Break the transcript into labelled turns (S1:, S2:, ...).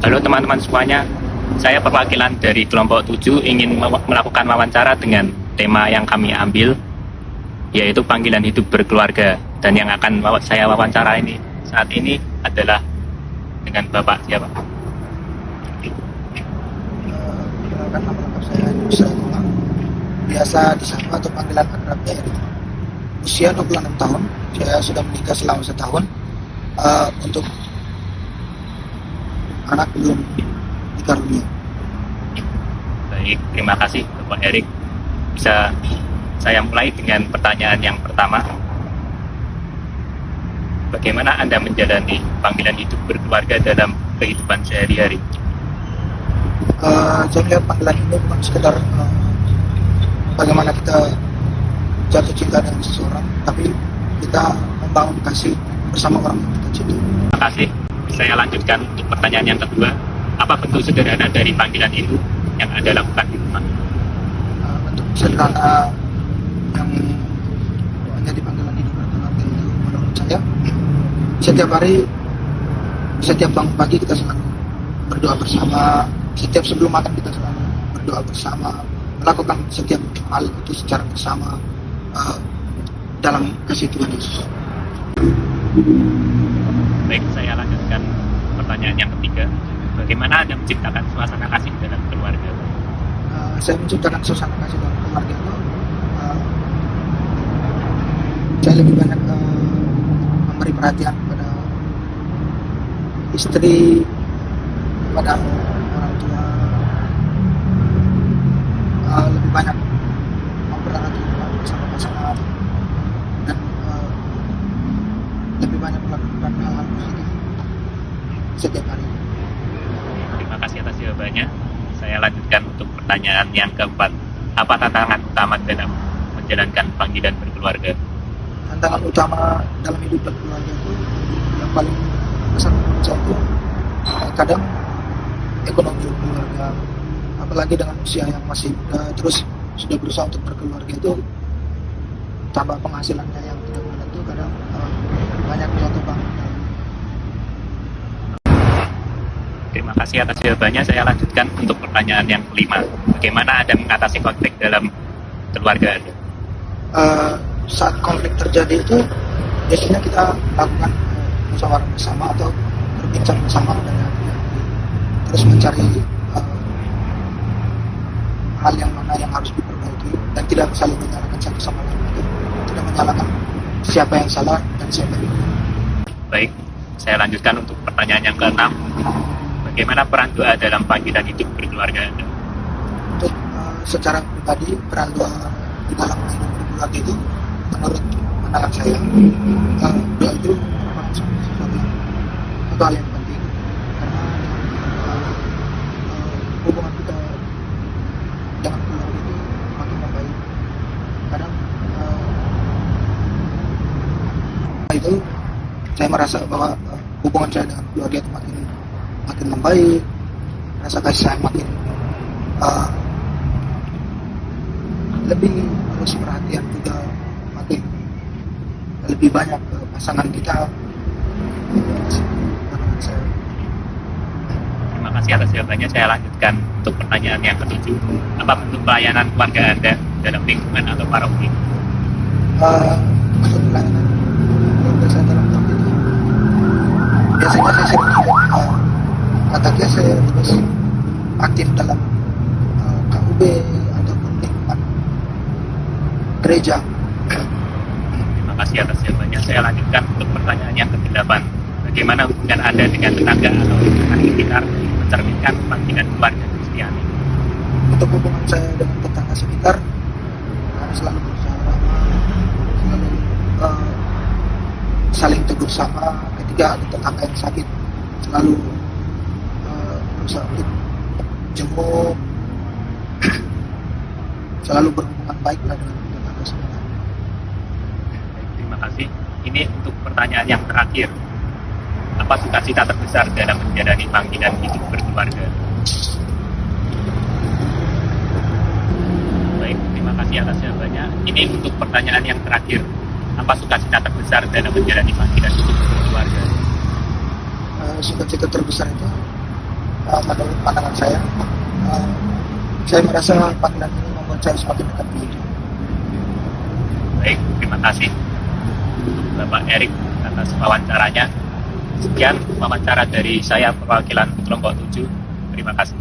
S1: Halo teman-teman semuanya, saya perwakilan dari kelompok 7 ingin melakukan wawancara dengan tema yang kami ambil, yaitu panggilan hidup berkeluarga. Dan yang akan saya wawancara ini saat ini adalah dengan Bapak siapa?
S2: Perkenalkan, nama lengkap saya Yusra Tulang, biasa disapa atau panggilan akrabnya Erik. Usia 26 tahun, saya sudah menikah selama setahun. Untuk anak belum dikaruniai.
S1: Baik, terima kasih Bapak Erik. Bisa saya mulai dengan pertanyaan yang pertama. Bagaimana Anda menjalani panggilan hidup berkeluarga dalam kehidupan sehari-hari?
S2: Saya melihat panggilan ini bukan sekedar bagaimana kita jatuh cinta dengan seseorang, tapi kita membangun kasih bersama orang yang kita cintai.
S1: Terima kasih. Saya lanjutkan untuk pertanyaan yang kedua. Apa bentuk sederhana dari panggilan itu yang Anda lakukan di rumah?
S2: Bentuk sederhana yang menjadi panggilan hidup berkeluarga itu menurut saya, setiap hari, setiap bangun pagi kita selalu berdoa bersama, setiap sebelum makan kita selalu berdoa bersama, melakukan setiap hal itu secara bersama dalam kasih Tuhan Yesus.
S1: Baik, saya lanjutkan pertanyaan yang ketiga. Bagaimana Anda menciptakan suasana kasih dalam keluarga?
S2: Saya menciptakan suasana kasih dalam keluarga itu, saya lebih banyak memberi perhatian kepada istri, kepada orang tua, lebih banyak memperingati bersama pasangan, dan lebih banyak melakukan hal-hal positif setiap hari.
S1: Terima kasih atas jawabannya. Saya lanjutkan untuk pertanyaan yang keempat. Apa tantangan utama dalam menjalankan panggilan berkeluarga?
S2: Tantangan utama dalam hidup berkeluarga itu yang paling besar menurut saya itu kadang ekonomi keluarga, apalagi dengan usia yang masih muda terus sudah berusaha untuk berkeluarga itu, tambah penghasilannya yang tidak menentu, kadang banyak jatuh bangun.
S1: Terima kasih atas jawabannya. Saya lanjutkan untuk pertanyaan yang kelima. Bagaimana Anda mengatasi konflik dalam keluarga Anda?
S2: Saat konflik terjadi itu biasanya kita lakukan musyawarah bersama atau berbincang bersama dengan terus mencari hal yang mana yang harus diperbaiki dan tidak saling menyalahkan satu sama lain, tidak menyalahkan siapa yang salah dan siapa yang benar.
S1: Baik, saya lanjutkan untuk pertanyaan yang keenam. Bagaimana peran doa dalam panggilan hidup berkeluarga Anda?
S2: Untuk secara pribadi, peran doa di dalam hidup berkeluarga itu menurut pandangan saya, doa itu merupakan sesuatu hal yang penting, karena hubungan kita dengan keluarga itu makin membaik. Kadang itu saya merasa bahwa hubungan saya dengan keluarga itu makin membaik, rasa kasih sayang makin lebih harus perhatian juga makin lebih banyak ke pasangan kita.
S1: Terima kasih atas jawabannya. Saya lanjutkan untuk pertanyaan yang ketujuh. Apa bentuk pelayanan keluarga Anda dalam lingkungan atau paroki?
S2: Untuk pelayanan keluarga saya dalam tahun itu, biasanya saya sering katakanlah saya terus aktif dalam KUB ataupun lingkungan gereja.
S1: Terima kasih atas jawabannya. Saya lanjutkan untuk pertanyaan yang ke-8. Bagaimana hubungan Anda dengan tetangga atau lingkungan sekitar mencerminkan panggilan keluarga Kristiani?
S2: Untuk hubungan saya dengan tetangga sekitar, kami selalu berusaha ramah, selalu saling tegur sapa ketika ada tetangga yang sakit, selalu berusaha untuk jenguk, selalu berhubungan baiklah dengan tetangga sekitar.
S1: Terima kasih. Ini untuk pertanyaan yang terakhir. Apa sukacita terbesar dalam menjalani panggilan hidup berkeluarga? Baik, terima kasih atas jawabannya. Ini untuk pertanyaan yang terakhir. Apa sukacita terbesar dalam menjalani panggilan hidup berkeluarga?
S2: Sukacita terbesar itu menurut pandangan saya merasa panggilan ini membuat saya semakin dekat begitu.
S1: Baik, terima kasih untuk Bapak Erik atas wawancaranya. Sekian wawancara dari saya perwakilan kelompok 7. Terima kasih.